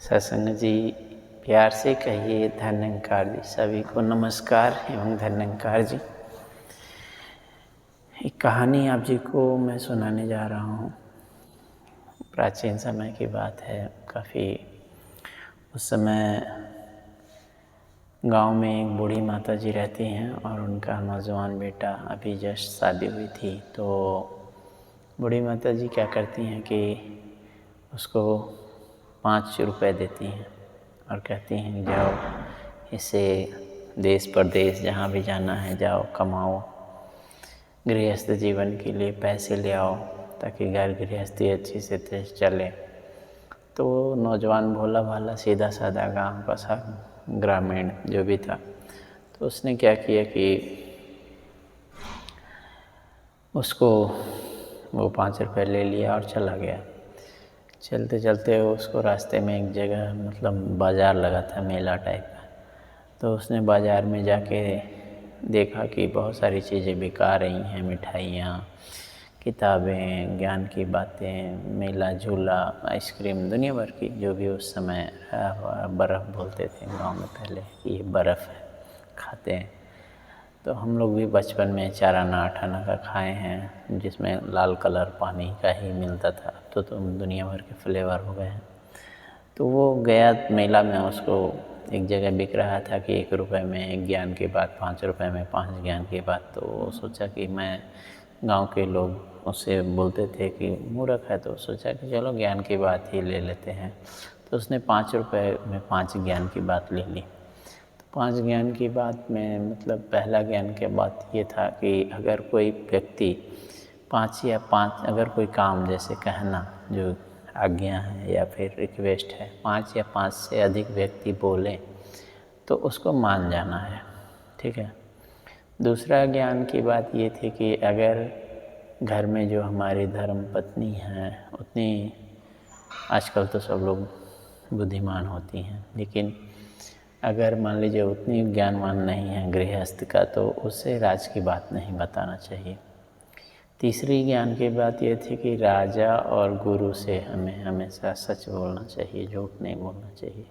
सत्संग जी, प्यार से कहिए धन्यंकार जी। सभी को नमस्कार एवं धन्यंकार जी। एक कहानी आप जी को मैं सुनाने जा रहा हूँ। प्राचीन समय की बात है। काफ़ी उस समय गांव में एक बूढ़ी माता जी रहती हैं और उनका नौजवान बेटा अभी जस्ट शादी हुई थी। तो बूढ़ी माता जी क्या करती हैं कि उसको 5 रुपए देती हैं और कहती हैं जाओ, इसे देश परदेश जहाँ भी जाना है जाओ, कमाओ, गृहस्थ जीवन के लिए पैसे ले आओ ताकि घर गृहस्थी अच्छी से चले। तो नौजवान भोला भाला सीधा साधा गांव का सा ग्रामीण जो भी था, तो उसने क्या किया कि उसको वो 5 रुपये ले लिया और चला गया। चलते चलते उसको रास्ते में एक जगह मतलब बाज़ार लगा था, मेला टाइप का। तो उसने बाज़ार में जाके देखा कि बहुत सारी चीज़ें बिका रही हैं, मिठाइयाँ, किताबें, ज्ञान की बातें, मेला, झूला, आइसक्रीम, दुनिया भर की जो भी उस समय बर्फ़ बोलते थे गांव में पहले, ये बर्फ़ है, खाते हैं। तो हम लोग भी बचपन में 4 आना 8 आना का खाए हैं, जिसमें लाल कलर पानी का ही मिलता था। तो दुनिया भर के फ्लेवर हो गए हैं। तो वो गया मेला में, उसको एक जगह बिक रहा था कि 1 रुपये में एक ज्ञान की बात, 5 रुपये में 5 ज्ञान की बात। तो वो सोचा कि मैं गांव के लोग उससे बोलते थे कि मूर्ख है, तो सोचा कि चलो ज्ञान की बात ही ले लेते हैं। तो उसने 5 रुपये में 5 ज्ञान की बात ले ली। 5 ज्ञान की बात में मतलब पहला ज्ञान की बात ये था कि अगर कोई व्यक्ति 5 या 5 अगर कोई काम जैसे कहना जो आज्ञा है या फिर रिक्वेस्ट है, 5 या 5 से अधिक व्यक्ति बोलें तो उसको मान जाना है, ठीक है। दूसरा ज्ञान की बात ये थी कि अगर घर में जो हमारी धर्म पत्नी हैं उतनी, आजकल तो सब लोग बुद्धिमान होती हैं, लेकिन अगर मान लीजिए उतनी ज्ञानवान नहीं है गृहस्थ का, तो उससे राज की बात नहीं बताना चाहिए। तीसरी ज्ञान की बात ये थी कि राजा और गुरु से हमें हमेशा सच बोलना चाहिए, झूठ नहीं बोलना चाहिए।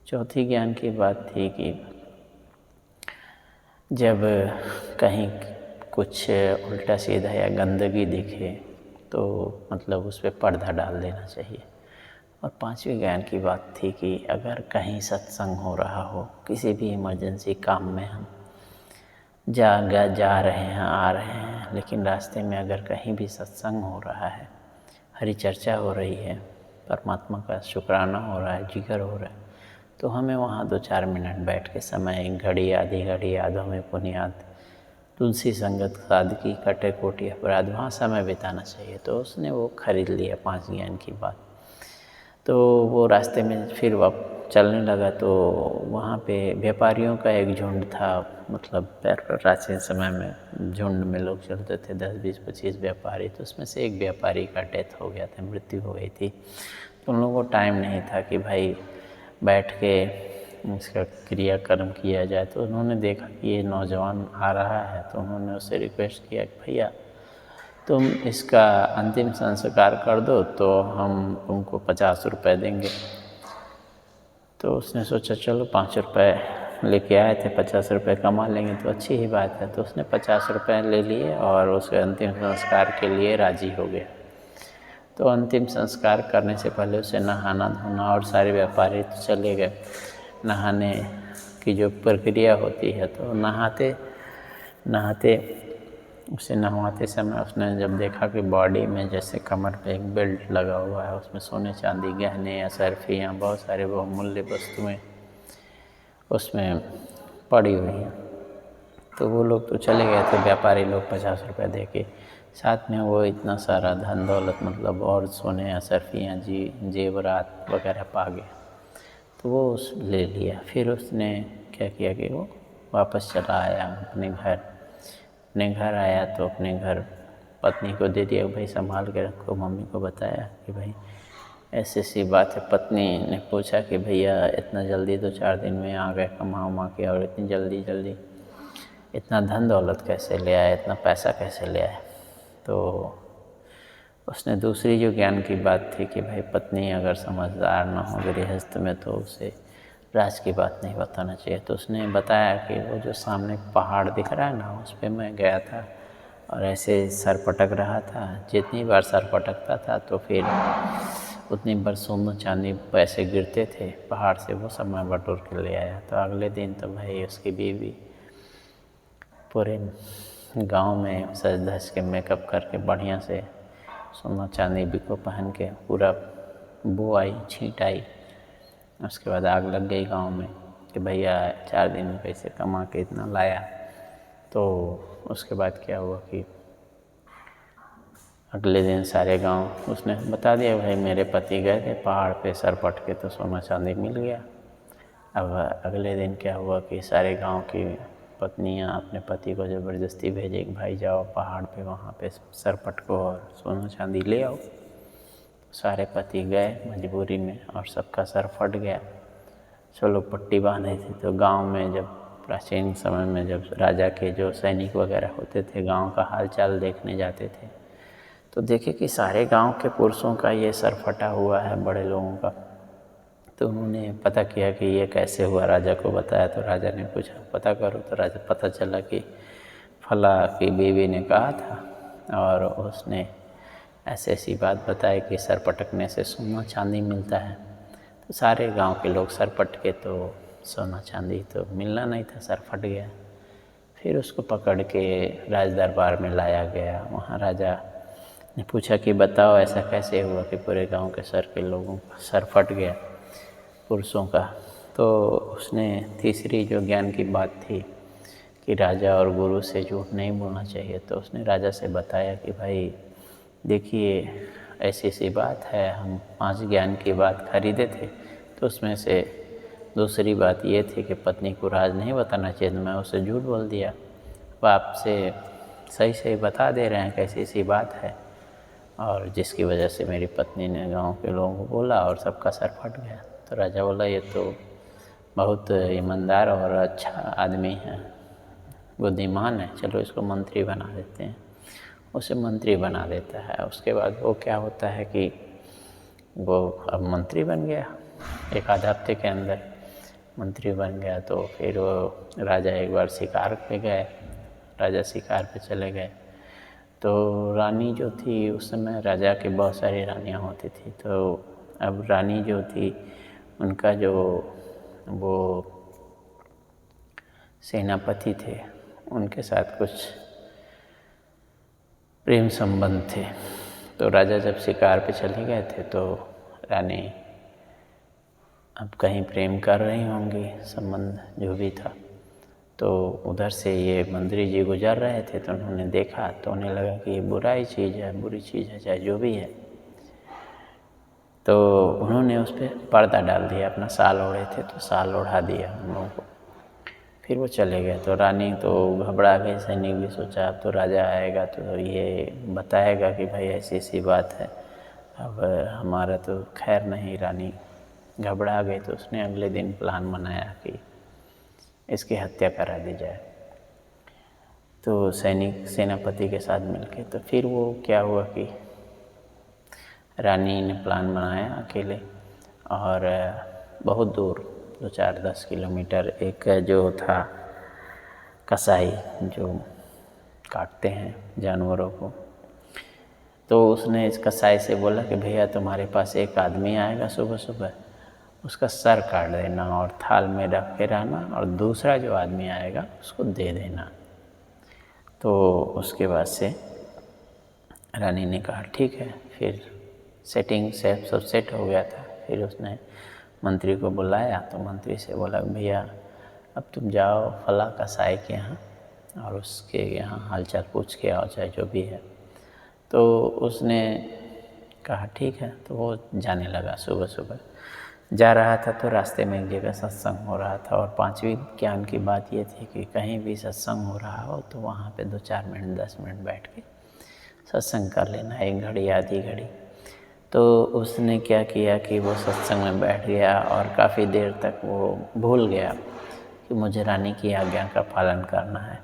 चौथी ज्ञान की बात थी कि जब कहीं कुछ उल्टा सीधा या गंदगी दिखे तो मतलब उस पर पर्दा डाल देना चाहिए। और 5वीं ज्ञान की बात थी कि अगर कहीं सत्संग हो रहा हो, किसी भी इमरजेंसी काम में हम जा रहे हैं, आ रहे हैं, लेकिन रास्ते में अगर कहीं भी सत्संग हो रहा है, हरि चर्चा हो रही है, परमात्मा का शुक्राना हो रहा है, जिक्र हो रहा है, तो हमें वहाँ 2-4 मिनट बैठ के समय, 1 घड़ी, आधी घड़ी, यादों में पुनियाद, तुलसी संगत सादगी, कटे कोटि अपराध, वहाँ समय बिताना चाहिए। तो उसने वो खरीद लिया 5 ज्ञान की बात। तो वो रास्ते में फिर वह चलने लगा। तो वहाँ पे व्यापारियों का एक झुंड था, मतलब प्राचीन समय में झुंड में लोग चलते थे, 10, 20, 25 व्यापारी। तो उसमें से एक व्यापारी का डेथ हो गया था, मृत्यु हो गई थी। तो उन लोगों को टाइम नहीं था कि भाई बैठ के इसका क्रियाकर्म किया जाए। तो उन्होंने देखा कि ये नौजवान आ रहा है, तो उन्होंने उससे रिक्वेस्ट किया कि भैया तुम इसका अंतिम संस्कार कर दो तो हम तुमको 50 रुपये देंगे। तो उसने सोचा चलो 5 रुपये लेके आए थे, 50 रुपये कमा लेंगे तो अच्छी ही बात है। तो उसने 50 रुपये ले लिए और उसके अंतिम संस्कार के लिए राज़ी हो गया। तो अंतिम संस्कार करने से पहले उसे नहाना धोना, और सारे व्यापारी तो चले गए नहाने की जो प्रक्रिया होती है। तो नहाते नहाते उसे नहवाते समय उसने जब देखा कि बॉडी में जैसे कमर पे एक बेल्ट लगा हुआ है, उसमें सोने चांदी गहने या सरफियाँ, बहुत सारे बहुमूल्य वस्तुएं उसमें पड़ी हुई हैं। तो वो लोग तो चले गए थे व्यापारी लोग 50 रुपये दे के, साथ में वो इतना सारा धन दौलत मतलब और सोने या सरफियाँ जेवरात वगैरह पा गए। तो वो उस ले लिया। फिर उसने क्या किया कि वो वापस चला आया अपने घर। अपने घर आया तो अपने घर पत्नी को दे दिया, भाई संभाल के रखो। मम्मी को बताया कि भाई ऐसी सी बात है। पत्नी ने पूछा कि भैया इतना जल्दी तो 4 दिन में आ गए कमा उमा के, और इतनी जल्दी जल्दी इतना धन दौलत कैसे ले आए, इतना पैसा कैसे ले आए। तो उसने दूसरी जो ज्ञान की बात थी कि भाई पत्नी अगर समझदार ना हो गृहस्थ में तो उसे राज की बात नहीं बताना चाहिए। तो उसने बताया कि वो जो सामने पहाड़ दिख रहा है ना, उस पे मैं गया था और ऐसे सर पटक रहा था। जितनी बार सर पटकता था तो फिर उतनी बार सोना चांदी पैसे गिरते थे पहाड़ से, वो सब मैं बटोर के ले आया। तो अगले दिन तो भाई उसकी बीवी पूरे गांव में सज धज के मेकअप करके बढ़िया से सोना चांदी बिको पहन के पूरा बो आई छींट आई। उसके बाद आग लग गई गांव में कि भैया 4 दिन में पैसे कमा के इतना लाया। तो उसके बाद क्या हुआ कि अगले दिन सारे गांव उसने बता दिया भाई मेरे पति गए थे पहाड़ पे सर पट के तो सोना चांदी मिल गया। अब अगले दिन क्या हुआ कि सारे गांव की पत्नियां अपने पति को ज़बरदस्ती भेजे कि भाई जाओ पहाड़ पे वहाँ पे सर पटको और सोना चांदी ले आओ। सारे पति गए मजबूरी में और सबका सर फट गया। सब लोग पट्टी बांधे थे। तो गांव में जब प्राचीन समय में जब राजा के जो सैनिक वगैरह होते थे गांव का हालचाल देखने जाते थे तो देखे कि सारे गांव के पुरुषों का ये सर फटा हुआ है बड़े लोगों का। तो उन्होंने पता किया कि ये कैसे हुआ, राजा को बताया। तो राजा ने पूछा पता करो। तो राजा पता चला कि फला की बीवी ने कहा था और उसने ऐसी ऐसी बात बताई कि सर पटकने से सोना चांदी मिलता है। तो सारे गांव के लोग सर पटके तो सोना चांदी तो मिलना नहीं था, सर फट गया। फिर उसको पकड़ के राज दरबार में लाया गया। वहाँ राजा ने पूछा कि बताओ ऐसा कैसे हुआ कि पूरे गांव के सर के लोगों का सर फट गया पुरुषों का। तो उसने तीसरी जो ज्ञान की बात थी कि राजा और गुरु से झूठ नहीं बोलना चाहिए। तो उसने राजा से बताया कि भाई देखिए ऐसी सी बात है, हम 5 ज्ञान की बात खरीदे थे तो उसमें से दूसरी बात ये थी कि पत्नी को राज नहीं बताना चाहिए। तो मैं उसे झूठ बोल दिया। अब आपसे सही सही बता दे रहे हैं कैसी सी बात है और जिसकी वजह से मेरी पत्नी ने गांव के लोगों को बोला और सबका सर फट गया। तो राजा बोला ये तो बहुत ईमानदार और अच्छा आदमी है, बुद्धिमान है, चलो इसको मंत्री बना देते हैं। उसे मंत्री बना देता है। उसके बाद वो क्या होता है कि वो अब मंत्री बन गया, एक आध हफ्ते के अंदर मंत्री बन गया। तो फिर वो राजा एक बार शिकार पे गए, राजा शिकार पे चले गए। तो रानी जो थी उस समय राजा के बहुत सारी रानियां होती थी। तो अब रानी जो थी उनका जो वो सेनापति थे उनके साथ कुछ प्रेम संबंध थे। तो राजा जब शिकार पे चले गए थे तो रानी अब कहीं प्रेम कर रही होंगी, संबंध जो भी था। तो उधर से ये मंत्री जी गुजर रहे थे तो उन्होंने देखा तो उन्हें लगा कि ये बुरी चीज़ है चाहे जो भी है। तो उन्होंने उस पर पर्दा डाल दिया, अपना साल ओढ़े थे तो साल ओढ़ा दिया उन लोगों को। फिर वो चले गए। तो रानी तो घबरा गई। सैनिक भी सोचा अब तो राजा आएगा तो ये बताएगा कि भाई ऐसी ऐसी बात है, अब हमारा तो खैर नहीं। रानी घबरा गई। तो उसने अगले दिन प्लान बनाया कि इसकी हत्या करा दी जाए। तो सैनिक सेनापति के साथ मिलके तो फिर वो क्या हुआ कि रानी ने प्लान बनाया अकेले और बहुत दूर 2-4-10 किलोमीटर एक जो था कसाई जो काटते हैं जानवरों को, तो उसने इस कसाई से बोला कि भैया तुम्हारे पास एक आदमी आएगा सुबह सुबह, उसका सर काट देना और थाल में रख के रहना और दूसरा जो आदमी आएगा उसको दे देना। तो उसके बाद से रानी ने कहा ठीक है। फिर सेटिंग से सब सेट हो गया था। फिर उसने मंत्री को बुलाया तो मंत्री से बोला भैया अब तुम जाओ फला कसाई के यहाँ और उसके यहाँ हालचाल पूछ के आओ चाहे जो भी है। तो उसने कहा ठीक है। तो वो जाने लगा। सुबह सुबह जा रहा था तो रास्ते में एक जगह सत्संग हो रहा था और 5वीं ज्ञान की बात ये थी कि कहीं भी सत्संग हो रहा हो तो वहाँ पे 2-4 मिनट 10 मिनट बैठ के सत्संग कर लेना, 1 घड़ी आधी घड़ी। तो उसने क्या किया कि वो सत्संग में बैठ गया और काफ़ी देर तक वो भूल गया कि मुझे रानी की आज्ञा का पालन करना है।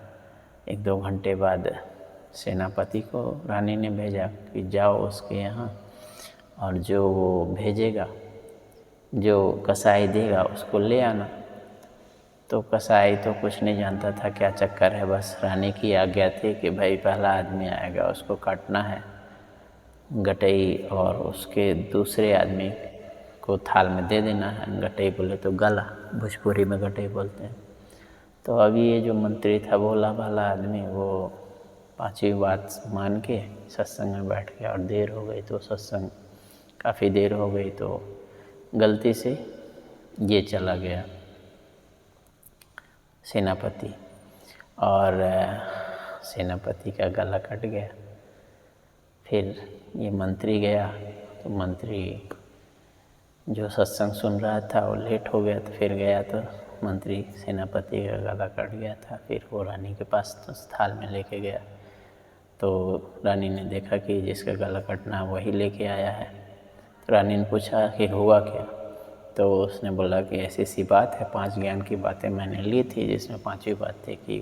1-2 घंटे बाद सेनापति को रानी ने भेजा कि जाओ उसके यहाँ और जो वो भेजेगा, जो कसाई देगा उसको ले आना। तो कसाई तो कुछ नहीं जानता था क्या चक्कर है, बस रानी की आज्ञा थी कि भाई पहला आदमी आएगा उसको काटना है गटई, और उसके दूसरे आदमी को थाल में दे देना है। गटई बोले तो गला, भोजपुरी में गटई बोलते हैं। तो अभी ये जो मंत्री था भोला भाला आदमी, वो पांचवी बात मान के सत्संग में बैठ गया और देर हो गई। तो सत्संग काफ़ी देर हो गई तो गलती से ये चला गया सेनापति, और सेनापति का गला कट गया। फिर ये मंत्री गया, तो मंत्री जो सत्संग सुन रहा था वो लेट हो गया, तो फिर गया तो मंत्री सेनापति का गला कट गया था। फिर वो रानी के पास तो थाल में लेके गया, तो रानी ने देखा कि जिसका गला कटना वही लेके आया है। तो रानी ने पूछा कि हुआ क्या? तो उसने बोला कि ऐसी सी बात है, 5 ज्ञान की बातें मैंने ली थी, जिसमें 5वीं बात थी कि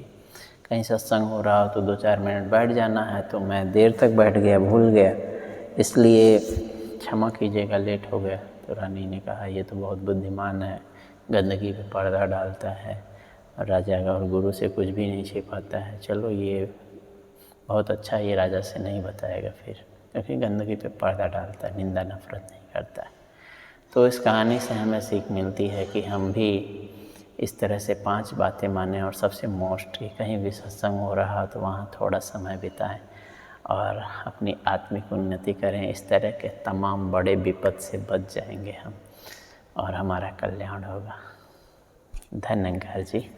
कहीं सत्संग हो रहा हो तो 2-4 मिनट बैठ जाना है। तो मैं देर तक बैठ गया, भूल गया, इसलिए क्षमा कीजिएगा, लेट हो गया। तो रानी ने कहा ये तो बहुत बुद्धिमान है, गंदगी पे पर्दा डालता है, और राजा और गुरु से कुछ भी नहीं छिपाता है। चलो ये बहुत अच्छा, ये राजा से नहीं बताएगा फिर, क्योंकि गंदगी पे पर्दा डालता है, निंदा नफरत नहीं करता है। तो इस कहानी से हमें सीख मिलती है कि हम भी इस तरह से 5 बातें मानें, और सबसे मोस्ट कि कहीं भी सत्संग हो रहा हो तो वहाँ थोड़ा समय बिताएं और अपनी आत्मिक उन्नति करें। इस तरह के तमाम बड़े विपद से बच जाएंगे हम, और हमारा कल्याण होगा। धन्यवाद जी।